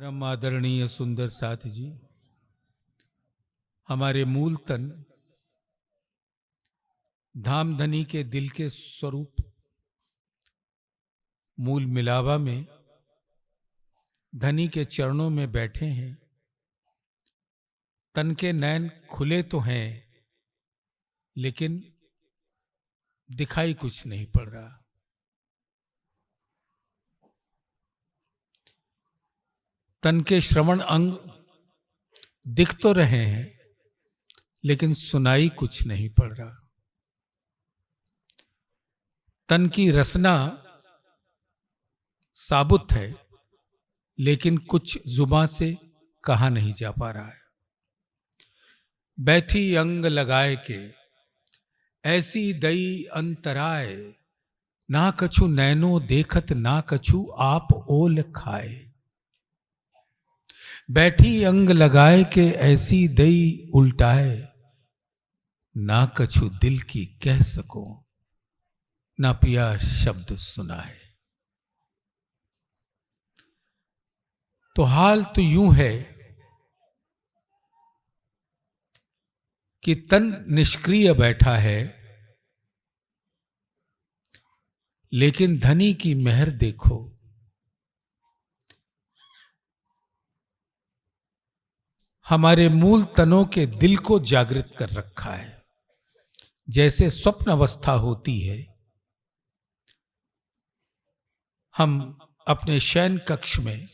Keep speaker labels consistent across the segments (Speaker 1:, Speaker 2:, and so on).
Speaker 1: परम आदरणीय सुंदर साथ जी, हमारे मूल तन धाम धनी के दिल के स्वरूप मूल मिलावा में धनी के चरणों में बैठे हैं। तन के नैन खुले तो हैं, लेकिन दिखाई कुछ नहीं पड़ रहा। तन के श्रवण अंग दिख तो रहे हैं, लेकिन सुनाई कुछ नहीं पड़ रहा। तन की रसना साबुत है, लेकिन कुछ जुबान से कहा नहीं जा पा रहा है। बैठी अंग लगाए के ऐसी दई अंतराय, ना कछु नैनो देखत ना कछु आप ओल खाए। बैठी अंग लगाए के ऐसी दई उल्टाए, ना कछु दिल की कह सको ना पिया शब्द सुनाए। तो हाल तो यूं है कि तन निष्क्रिय बैठा है, लेकिन धनी की मेहर देखो। हमारे मूल तनों के दिल को जागृत कर रखा है। जैसे स्वप्न अवस्था होती है, हम अपने शयन कक्ष में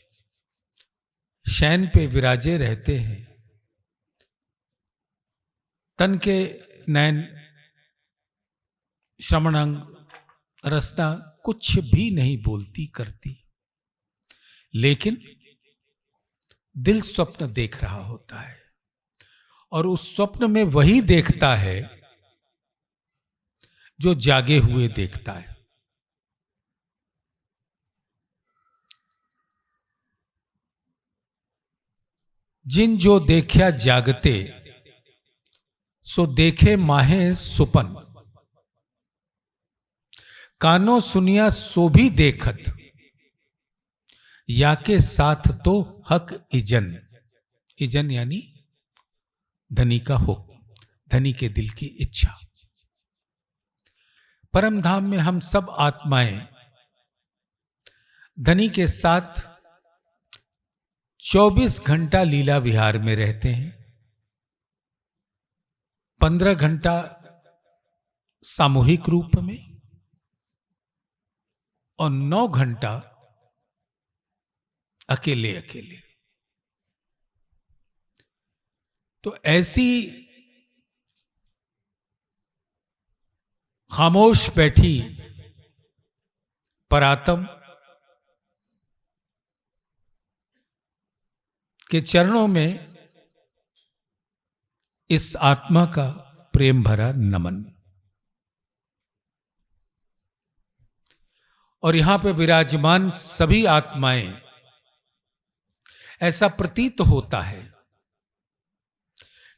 Speaker 1: शयन पे विराजे रहते हैं। तन के नैन श्रवणांग रसना कुछ भी नहीं बोलती करती, लेकिन दिल स्वप्न देख रहा होता है, और उस स्वप्न में वही देखता है जो जागे हुए देखता है। जिन जो देखा जागते, सो देखे माहे सुपन। कानो सुनिया सो भी देखत, या के साथ तो हक इजन। इजन यानी धनी का हुक्म, धनी के दिल की इच्छा। परम धाम में हम सब आत्माएं धनी के साथ 24 घंटा लीला विहार में रहते हैं। 15 घंटा सामूहिक रूप में और 9 घंटा अकेले अकेले। तो ऐसी खामोश बैठी परात्म के चरणों में इस आत्मा का प्रेम भरा नमन। और यहां पे विराजमान सभी आत्माएं, ऐसा प्रतीत होता है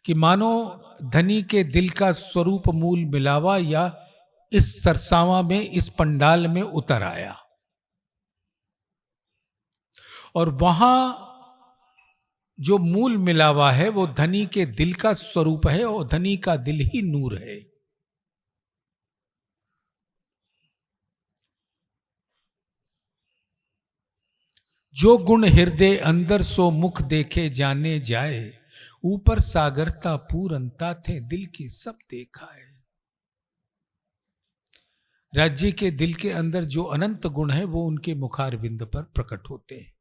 Speaker 1: कि मानो धनी के दिल का स्वरूप मूल मिलावा या इस सरसावा में, इस पंडाल में उतर आया, और वहां जो मूल मिलावा है वो धनी के दिल का स्वरूप है, और धनी का दिल ही नूर है। जो गुण हृदय अंदर सो मुख देखे जाने जाए, ऊपर सागरता पूरनता थे दिल की सब देखा है। राज्य के दिल के अंदर जो अनंत गुण है वो उनके मुखारविंद पर प्रकट होते हैं।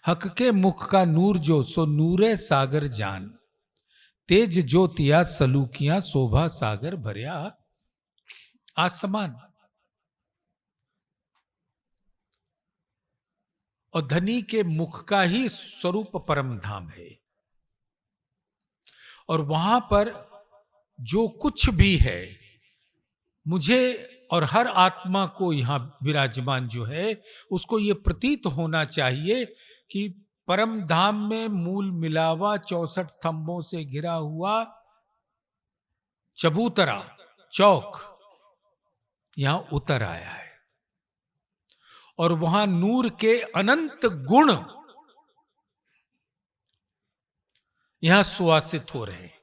Speaker 1: हक के मुख का नूर जो सो नूरे सागर जान, तेज ज्योतिया सलूकियां शोभा सागर भरिया आसमान। और धनी के मुख का ही स्वरूप परम धाम है, और वहां पर जो कुछ भी है, मुझे और हर आत्मा को यहां विराजमान जो है उसको ये प्रतीत होना चाहिए कि परम धाम में मूल मिलावा 64 थंबों से घिरा हुआ चबूतरा चौक यहां उतर आया है। और वहां नूर के अनंत गुण यहां सुवासित हो रहे हैं।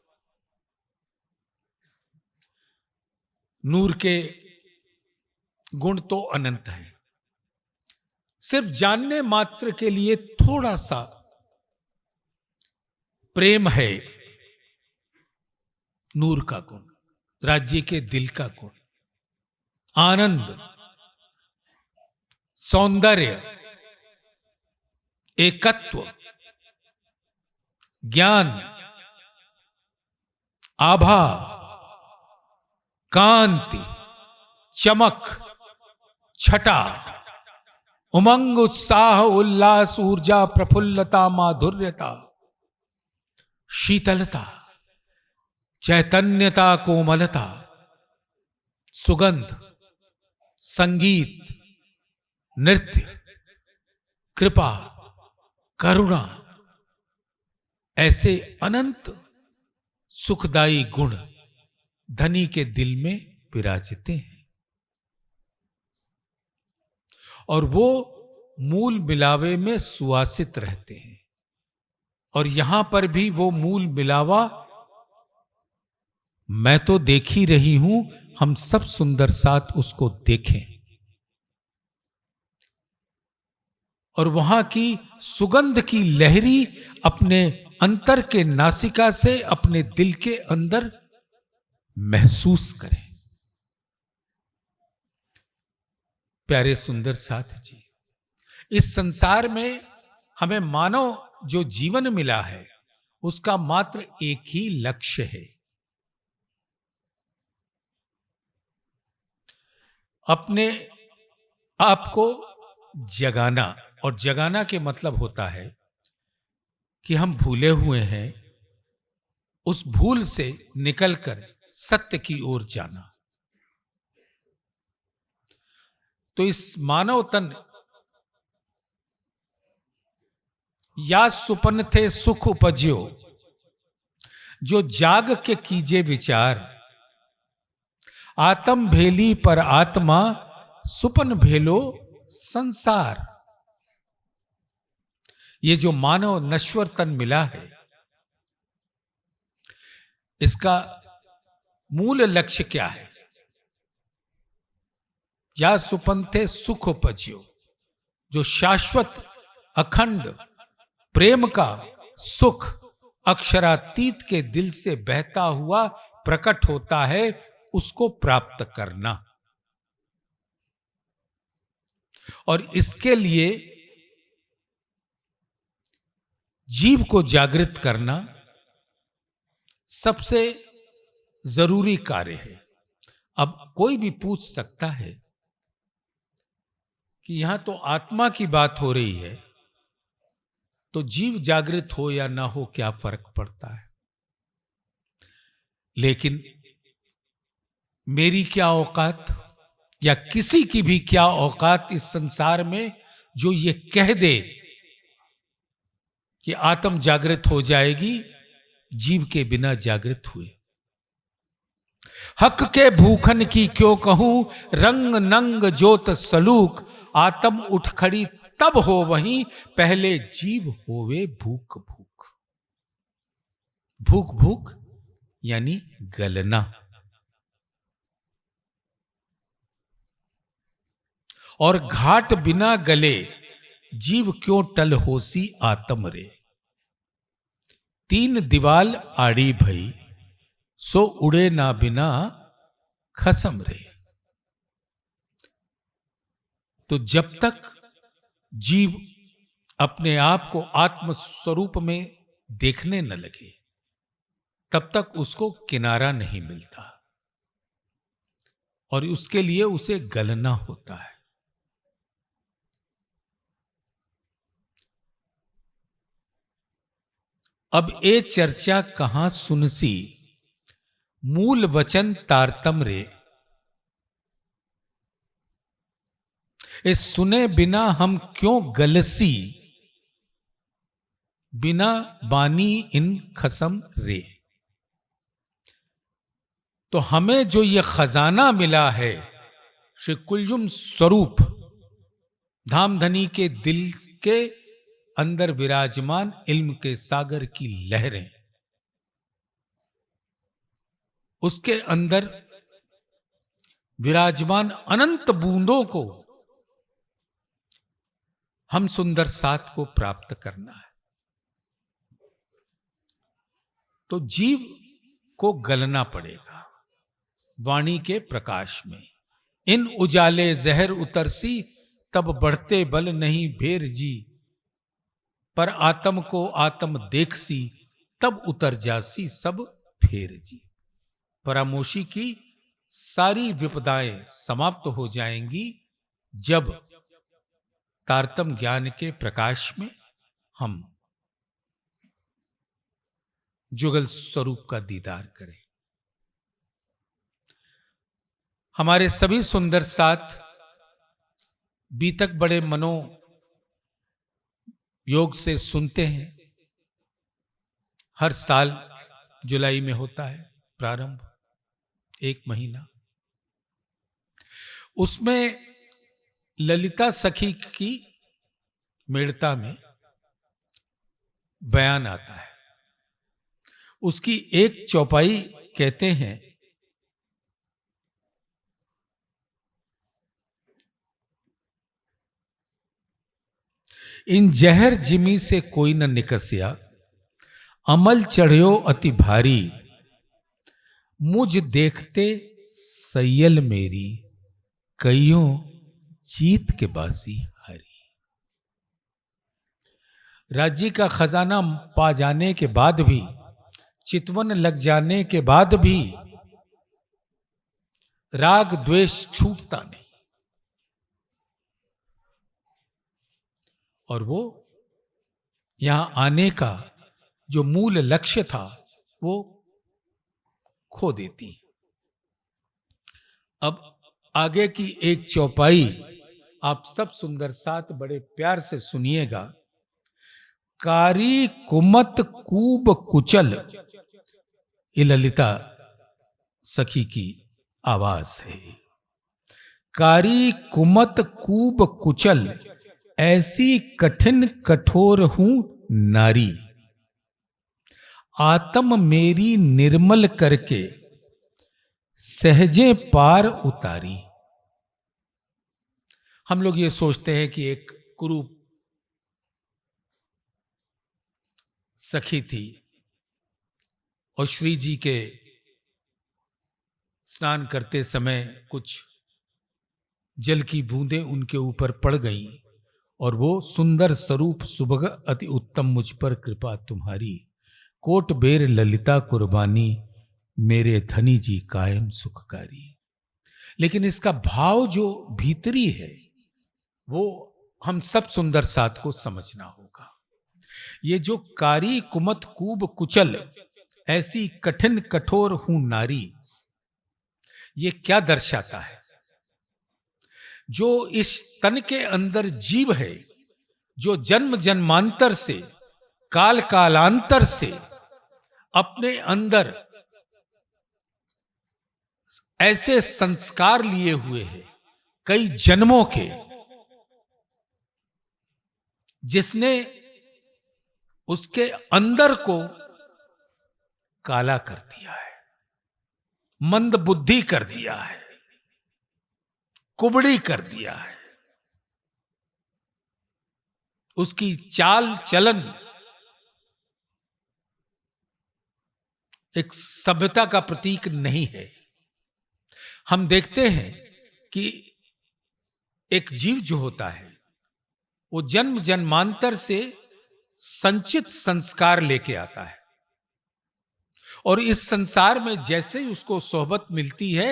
Speaker 1: नूर के गुण तो अनंत है। सिर्फ जानने मात्र के लिए थोड़ा सा प्रेम है नूर का गुण, राज्य के दिल का गुण, आनंद, सौंदर्य, एकत्व, ज्ञान, आभा, कांति, चमक, छटा, उमंग, उत्साह, उल्लास, ऊर्जा, प्रफुल्लता, माधुर्यता, शीतलता, चैतन्यता, कोमलता, सुगंध, संगीत, नृत्य, कृपा, करुणा, ऐसे अनंत सुखदायी गुण धनी के दिल में विराजते हैं। और वो मूल मिलावे में सुवासित रहते हैं। और यहां पर भी वो मूल मिलावा मैं तो देख ही रही हूं, हम सब सुंदर साथ उसको देखें। और वहां की सुगंध की लहरी अपने अंतर के नासिका से अपने दिल के अंदर महसूस करें। प्यारे सुंदर साथ जी, इस संसार में हमें मानव जो जीवन मिला है उसका मात्र एक ही लक्ष्य है, अपने आप को जगाना। और जगाना के मतलब होता है कि हम भूले हुए हैं, उस भूल से निकलकर सत्य की ओर जाना। तो इस मानव तन या सुपन थे सुख उपज्यो, जो जाग के कीजे विचार, आत्म भेली पर आत्मा, सुपन भेलो संसार। ये जो मानव नश्वर तन मिला है, इसका मूल लक्ष्य क्या है? या सुपंथे सुख उपज्यो, जो शाश्वत अखंड प्रेम का सुख अक्षरातीत के दिल से बहता हुआ प्रकट होता है, उसको प्राप्त करना। और इसके लिए जीव को जागृत करना सबसे जरूरी कार्य है। अब कोई भी पूछ सकता है कि यहां तो आत्मा की बात हो रही है, तो जीव जागृत हो या ना हो क्या फर्क पड़ता है? लेकिन मेरी क्या औकात या किसी की भी क्या औकात इस संसार में जो ये कह दे कि आत्म जागृत हो जाएगी जीव के बिना जागृत हुए। हक के भूखन की क्यों कहूं, रंग नंग जोत सलूक, आत्म उठ खड़ी तब हो वहीं, पहले जीव होवे भूख भूख। भूख भूख यानी गलना। और घाट बिना गले जीव क्यों टल होसी आत्म रे, तीन दीवाल आड़ी भई, सो उड़े ना बिना खसम रे। तो जब तक जीव अपने आप को आत्म स्वरूप में देखने न लगे, तब तक उसको किनारा नहीं मिलता और उसके लिए उसे गलना होता है। अब ए चर्चा कहां सुनसी, मूल वचन तारतम रे, ए सुने बिना हम क्यों गलसी, बिना बानी इन खसम रे। तो हमें जो ये खजाना मिला है, श्री कुलजुम स्वरूप, धामधनी के दिल के अंदर विराजमान इल्म के सागर की लहरें, उसके अंदर विराजमान अनंत बूंदों को हम सुंदर साथ को प्राप्त करना है। तो जीव को गलना पड़ेगा वाणी के प्रकाश में। इन उजाले जहर उतरसी, तब बढ़ते बल नहीं भेर जी। पर आत्म को आत्म देखसी, तब उतर जासी सब फेर जी। परामोशी की सारी विपदाएं समाप्त हो जाएंगी जब तारतम ज्ञान के प्रकाश में हम जुगल स्वरूप का दीदार करें। हमारे सभी सुंदर साथ बीतक बड़े मनो योग से सुनते हैं। हर साल जुलाई में होता है प्रारंभ, 1 महीना। उसमें ललिता सखी की मेड़ता में बयान आता है। उसकी एक चौपाई कहते हैं, इन जहर जिमी से कोई न निकसिया, अमल चढ़्यो अति भारी। मुझ देखते सैयल मेरी, कईयों जीत के बाजी हारी। राज्य का खजाना पा जाने के बाद भी, चितवन लग जाने के बाद भी राग द्वेष छूटता नहीं। और वो यहां आने का जो मूल लक्ष्य था वो खो देती। अब आगे की एक चौपाई आप सब सुंदर साथ बड़े प्यार से सुनिएगा। कारी कुमत कूब कुचल, ये ललिता सखी की आवाज है। कारी कुमत कूब कुचल, ऐसी कठिन कठोर हूं नारी। आत्म मेरी निर्मल करके, सहजे पार उतारी। हम लोग ये सोचते हैं कि एक कुरूप सखी थी और श्री जी के स्नान करते समय कुछ जल की बूंदें उनके ऊपर पड़ गईं और वो सुंदर स्वरूप सुभग अति उत्तम, मुझ पर कृपा तुम्हारी। कोट बेर ललिता कुर्बानी, मेरे धनी जी कायम सुखकारी। लेकिन इसका भाव जो भीतरी है वो हम सब सुंदर साथ को समझना होगा। ये जो कारी कुमत कूब कुचल, ऐसी कठिन कठोर हूं नारी, ये क्या दर्शाता है? जो इस तन के अंदर जीव है, जो जन्म जन्मांतर से, काल कालांतर से अपने अंदर ऐसे संस्कार लिए हुए हैं कई जन्मों के, जिसने उसके अंदर को काला कर दिया है, मंद बुद्धि कर दिया है, कुबड़ी कर दिया है। उसकी चाल चलन एक सभ्यता का प्रतीक नहीं है। हम देखते हैं कि एक जीव जो होता है वो जन्म जन्मांतर से संचित संस्कार लेके आता है और इस संसार में जैसे ही उसको सोहबत मिलती है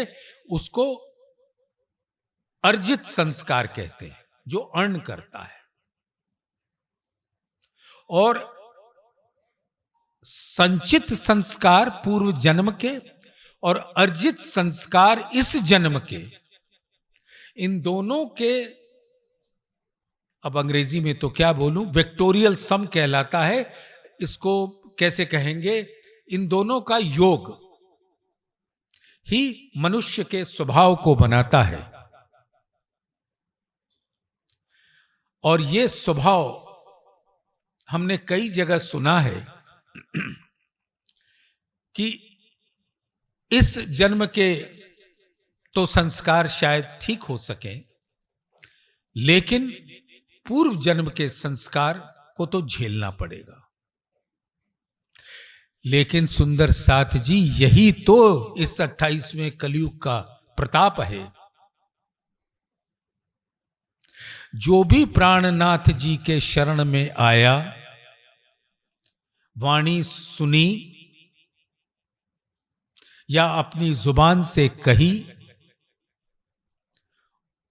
Speaker 1: उसको अर्जित संस्कार कहते हैं, जो अर्न करता है। और संचित संस्कार पूर्व जन्म के और अर्जित संस्कार इस जन्म के, इन दोनों के, अब अंग्रेजी में तो क्या बोलूं, वेक्टोरियल सम कहलाता है। इसको कैसे कहेंगे? इन दोनों का योग ही मनुष्य के स्वभाव को बनाता है। और ये स्वभाव हमने कई जगह सुना है कि इस जन्म के तो संस्कार शायद ठीक हो सके, लेकिन पूर्व जन्म के संस्कार को तो झेलना पड़ेगा। लेकिन सुंदर साथ जी, यही तो इस 28वें कलयुग का प्रताप है। जो भी प्राणनाथ जी के शरण में आया, वाणी सुनी या अपनी जुबान से कही,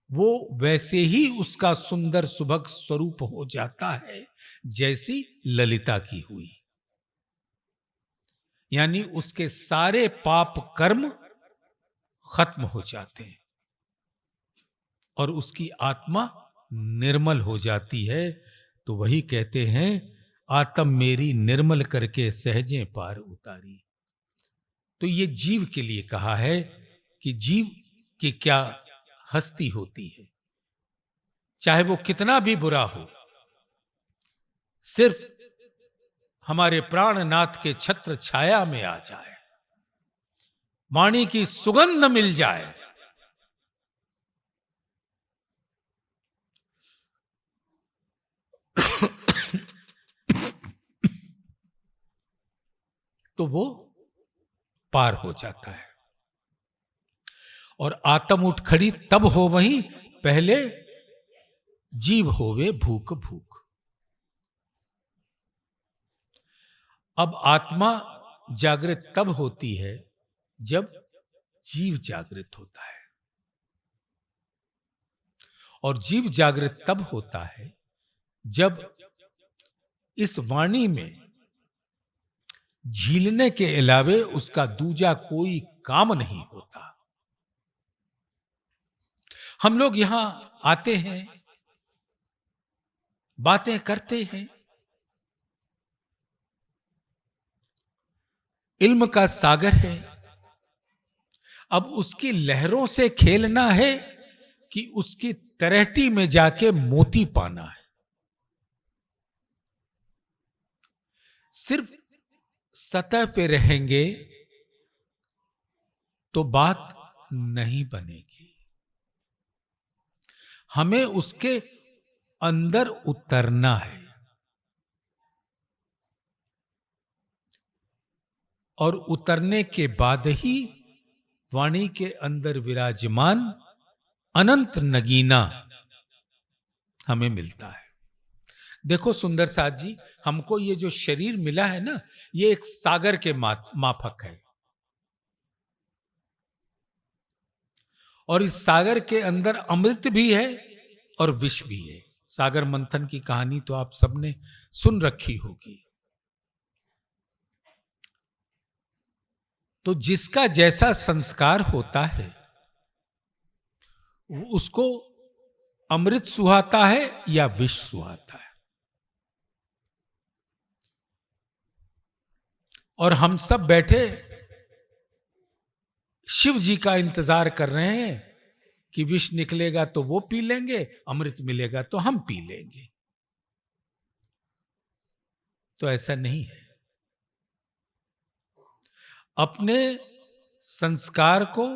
Speaker 1: वो वैसे ही उसका सुंदर सुभग स्वरूप हो जाता है जैसी ललिता की हुई। यानी उसके सारे पाप कर्म खत्म हो जाते हैं और उसकी आत्मा निर्मल हो जाती है। तो वही कहते हैं, आत्म मेरी निर्मल करके सहजे पार उतारी। तो ये जीव के लिए कहा है कि जीव की क्या हस्ती होती है, चाहे वो कितना भी बुरा हो, सिर्फ हमारे प्राणनाथ के छत्र छाया में आ जाए, वाणी की सुगंध मिल जाए, तो वो पार हो जाता है। और आत्म उठ खड़ी तब हो वहीं, पहले जीव होवे भूख भूख। अब आत्मा जागृत तब होती है जब जीव जागृत होता है, और जीव जागृत तब होता है जब इस वाणी में झीलने के अलावे उसका दूजा कोई काम नहीं होता। हम लोग यहां आते हैं, बातें करते हैं, इल्म का सागर है। अब उसकी लहरों से खेलना है कि उसकी तलहटी में जाके मोती पाना है। सिर्फ सतह पे रहेंगे तो बात नहीं बनेगी, हमें उसके अंदर उतरना है। और उतरने के बाद ही वाणी के अंदर विराजमान अनंत नगीना हमें मिलता है। देखो सुंदर साथ जी, हमको ये जो शरीर मिला है ना, ये एक सागर के माफक है। और इस सागर के अंदर अमृत भी है और विष भी है। सागर मंथन की कहानी तो आप सबने सुन रखी होगी। तो जिसका जैसा संस्कार होता है, उसको अमृत सुहाता है या विष सुहाता है। और हम सब बैठे शिव जी का इंतजार कर रहे हैं कि विष निकलेगा तो वो पी लेंगे, अमृत मिलेगा तो हम पी लेंगे। तो ऐसा नहीं है। अपने संस्कार को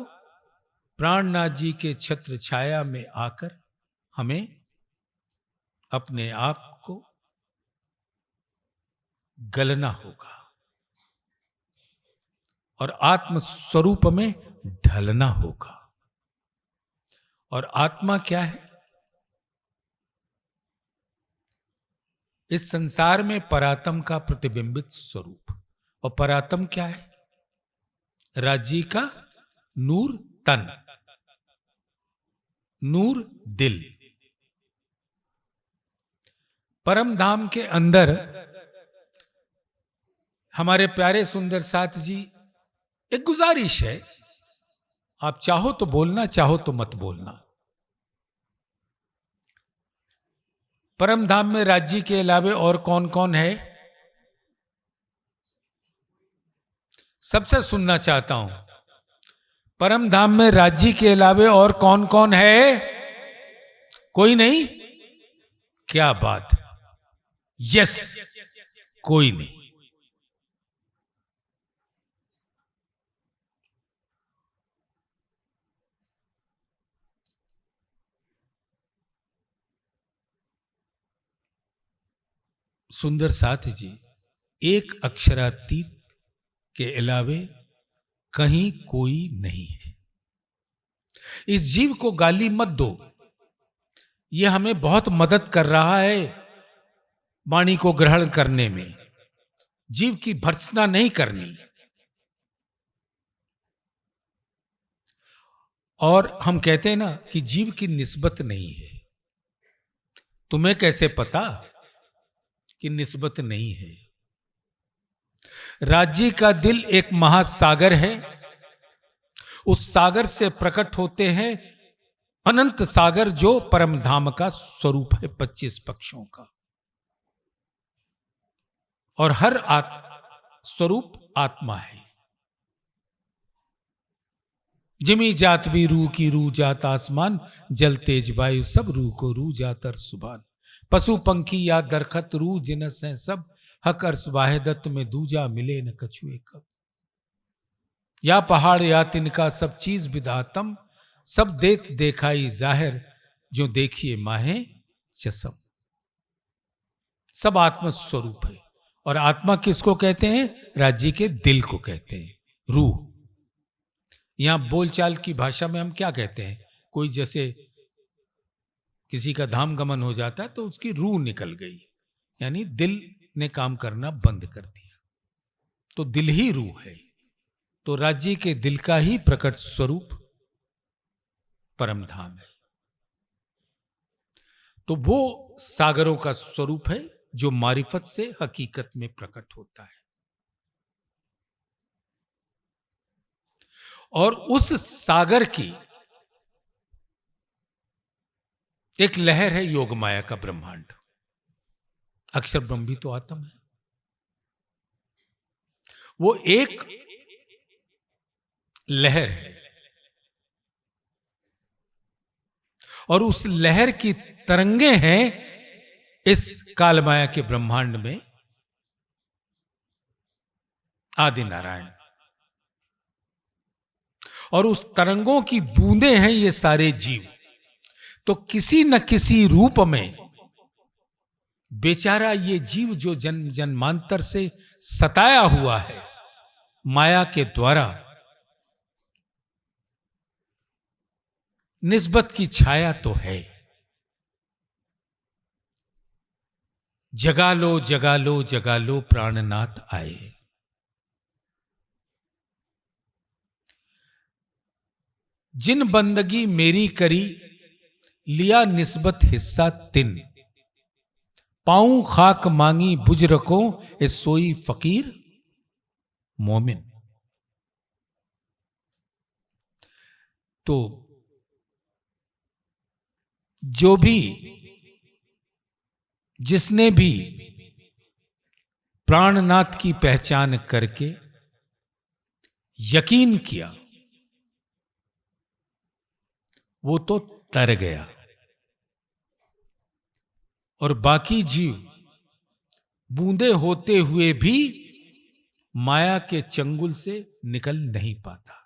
Speaker 1: प्राणनाथ जी के छत्र छाया में आकर हमें अपने आप को गलना होगा और आत्म स्वरूप में ढलना होगा। और आत्मा क्या है? इस संसार में परात्म का प्रतिबिंबित स्वरूप। और परात्म क्या है? राजी का नूर तन, नूर दिल। परम धाम के अंदर हमारे प्यारे सुंदर साथ जी, एक गुजारिश है, आप चाहो तो बोलना, चाहो तो मत बोलना। परम धाम में राज्य के अलावे और कौन कौन है? सबसे सुनना चाहता हूं, परम धाम में राज्य के अलावे और कौन कौन है? कोई नहीं? क्या बात है, यस, कोई नहीं। सुंदर साथ जी, एक अक्षरातीत के अलावे कहीं कोई नहीं है। इस जीव को गाली मत दो, यह हमें बहुत मदद कर रहा है वाणी को ग्रहण करने में। जीव की भर्त्सना नहीं करनी। और हम कहते हैं ना कि जीव की निस्बत नहीं है। तुम्हें कैसे पता कि निस्बत नहीं है? राज्य का दिल एक महासागर है, उस सागर से प्रकट होते हैं अनंत सागर, जो परम धाम का स्वरूप है 25 पक्षों का। और हर स्वरूप आत्मा है। जिमी जात भी रू की रू जात आसमान, जल तेज वायु सब रू को रू जातर सुभान। पशु पंखी या दरखत रू जिनस हैं सब, हक अर्स वाहिदत में दूजा मिले न कछुए कब। या पहाड़ या तिनका सब चीज विधातम, सब देख देखाई जाहिर, जो देखिए माहे चसम। सब आत्म स्वरूप है। और आत्मा किसको कहते हैं? राज्य के दिल को कहते हैं, रूह। यहां बोलचाल की भाषा में हम क्या कहते हैं? कोई जैसे किसी का धाम गमन हो जाता है तो उसकी रूह निकल गई, यानी दिल ने काम करना बंद कर दिया, तो दिल ही रूह है। तो राज्य के दिल का ही प्रकट स्वरूप परम धाम है। तो वो सागरों का स्वरूप है जो मारिफत से हकीकत में प्रकट होता है। और उस सागर की एक लहर है योग माया का ब्रह्मांड। अक्षर ब्रह्म भी तो आत्म है। वो एक लहर है और उस लहर की तरंगे हैं इस कालमाया के ब्रह्मांड में आदि नारायण। और उस तरंगों की बूंदे हैं ये सारे जीव। तो किसी न किसी रूप में बेचारा ये जीव जो जन्म जन्मांतर से सताया हुआ है माया के द्वारा, निस्बत की छाया तो है। जगा लो जगा लो जगा लो प्राणनाथ आए। जिन बंदगी मेरी करी, लिया निस्बत हिस्सा तिन। पाऊं खाक मांगी बुज रखो, ए सोई फकीर मोमिन। तो जो भी, जिसने भी प्राणनाथ की पहचान करके यकीन किया, वो तो तर गया। और बाकी जीव बूंदे होते हुए भी माया के चंगुल से निकल नहीं पाता।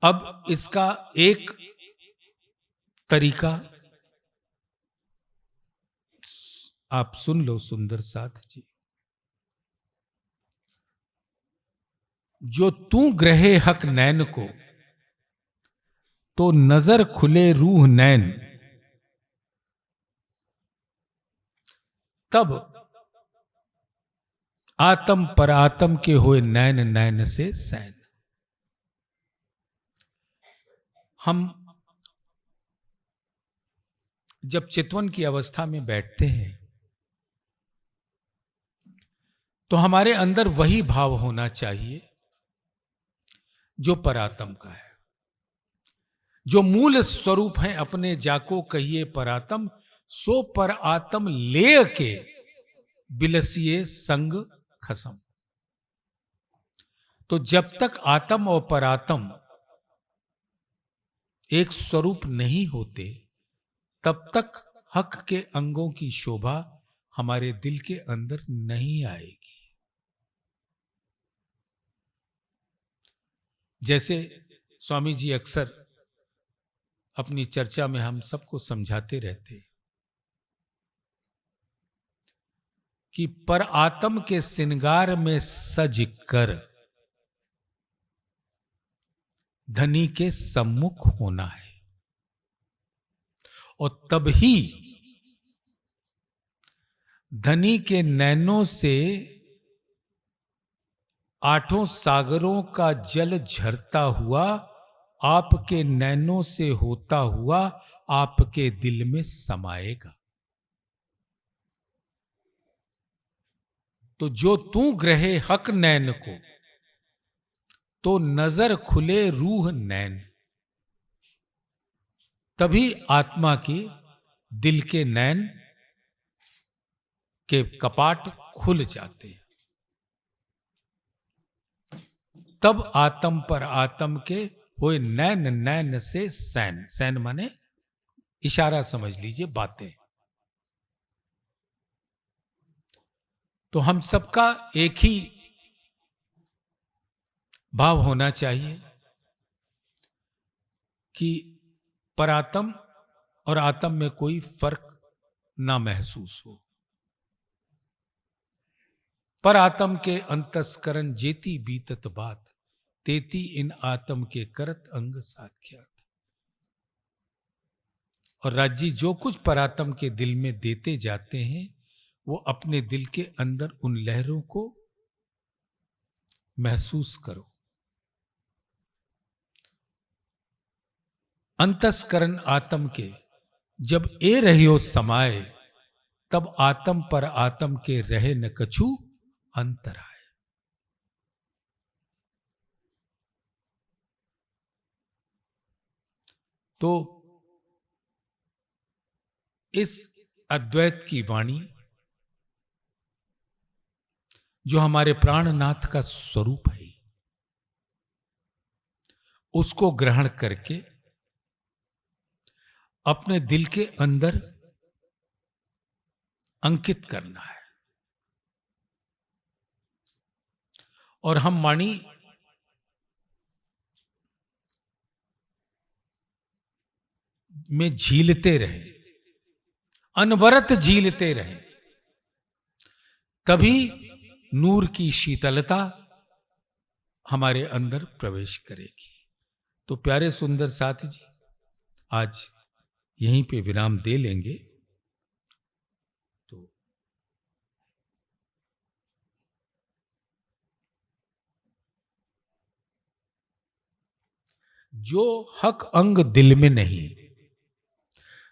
Speaker 1: अब इसका एक तरीका आप सुन लो सुंदर साथ जी। जो तू ग्रहे हक नैन को, तो नजर खुले रूह नैन। तब आत्म पर आत्म के होए नैन नैन से सैन। हम जब चितवन की अवस्था में बैठते हैं तो हमारे अंदर वही भाव होना चाहिए जो परात्म का है, जो मूल स्वरूप है अपने जाको कहिए परात्म। सो पर आत्म ले के बिलसिए संग खसम। तो जब तक आत्म और परात्म एक स्वरूप नहीं होते, तब तक हक के अंगों की शोभा हमारे दिल के अंदर नहीं आएगी। जैसे स्वामी जी अक्सर अपनी चर्चा में हम सबको समझाते रहते हैं कि पर आत्म के श्रृंगार में सज कर धनी के सम्मुख होना है, और तभी धनी के नैनों से आठों सागरों का जल झरता हुआ आपके नैनों से होता हुआ आपके दिल में समाएगा। तो जो तू ग्रहे हक नैन को, तो नजर खुले रूह नैन, तभी आत्मा के दिल के नैन के कपाट खुल जाते हैं। तब आत्म पर आत्म के होए नैन, नैन से सैन, सैन माने इशारा समझ लीजिए, बातें। तो हम सबका एक ही भाव होना चाहिए कि परात्म और आत्म में कोई फर्क ना महसूस हो। पर आत्म के अंतस्करण जेती बीतत बात, तेती इन आत्म के करत अंग साख्यात। और राज्य जो कुछ परात्म के दिल में देते जाते हैं, वो अपने दिल के अंदर उन लहरों को महसूस करो। अंतस्करण आत्म के जब ए रहियो समाए, तब आत्म पर आत्म के रहे न कछु अंतर आए। तो इस अद्वैत की वाणी जो हमारे प्राणनाथ का स्वरूप है, उसको ग्रहण करके अपने दिल के अंदर अंकित करना है। और हम वाणी में झीलते रहे, अनवरत झीलते रहे, तभी नूर की शीतलता हमारे अंदर प्रवेश करेगी। तो प्यारे सुंदर साथी जी, आज यहीं पे विराम दे लेंगे। तो जो हक अंग दिल में नहीं,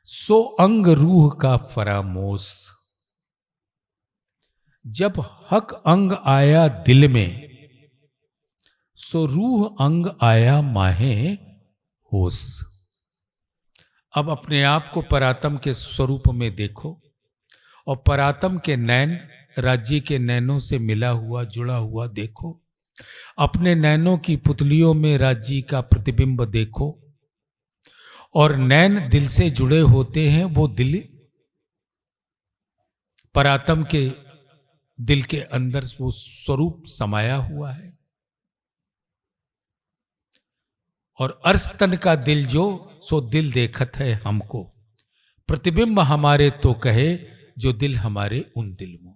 Speaker 1: सो अंग रूह का फरामोश। जब हक अंग आया दिल में, सो रूह अंग आया माहे होश। अब अपने आप को परात्म के स्वरूप में देखो, और परात्म के नैन राज्य के नैनों से मिला हुआ जुड़ा हुआ देखो। अपने नैनों की पुतलियों में राज्य का प्रतिबिंब देखो, और नैन दिल से जुड़े होते हैं, वो दिल परात्म के दिल के अंदर वो स्वरूप समाया हुआ है। और अर्स्तन का दिल जो, सो दिल देखत है हमको, प्रतिबिंब हमारे तो कहे, जो दिल हमारे उन दिल में।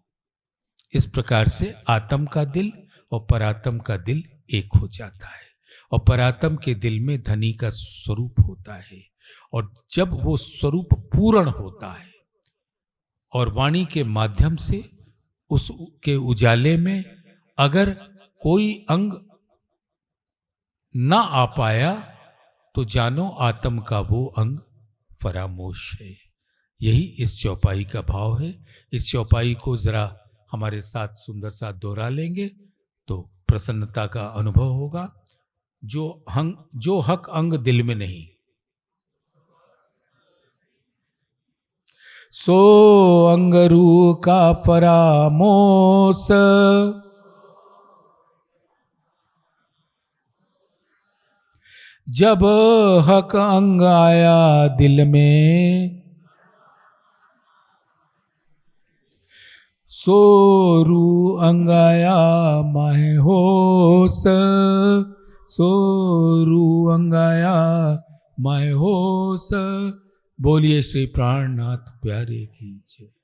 Speaker 1: इस प्रकार से आत्म का दिल और परात्म का दिल एक हो जाता है, और परात्म के दिल में धनी का स्वरूप होता है। और जब वो स्वरूप पूर्ण होता है, और वाणी के माध्यम से उसके उजाले में अगर कोई अंग ना आ पाया, तो जानो आत्म का वो अंग फरामोश है। यही इस चौपाई का भाव है। इस चौपाई को जरा हमारे साथ सुंदर साथ दोहरा लेंगे तो प्रसन्नता का अनुभव होगा। जो हक अंग दिल में नहीं, सो अंग रूह का फरामोश। जब हक अंग आया दिल में, सो रू अंग आया माहे होस, सो रू अंग आया माहे होस। बोलिए श्री प्राणनाथ प्यारे की जय।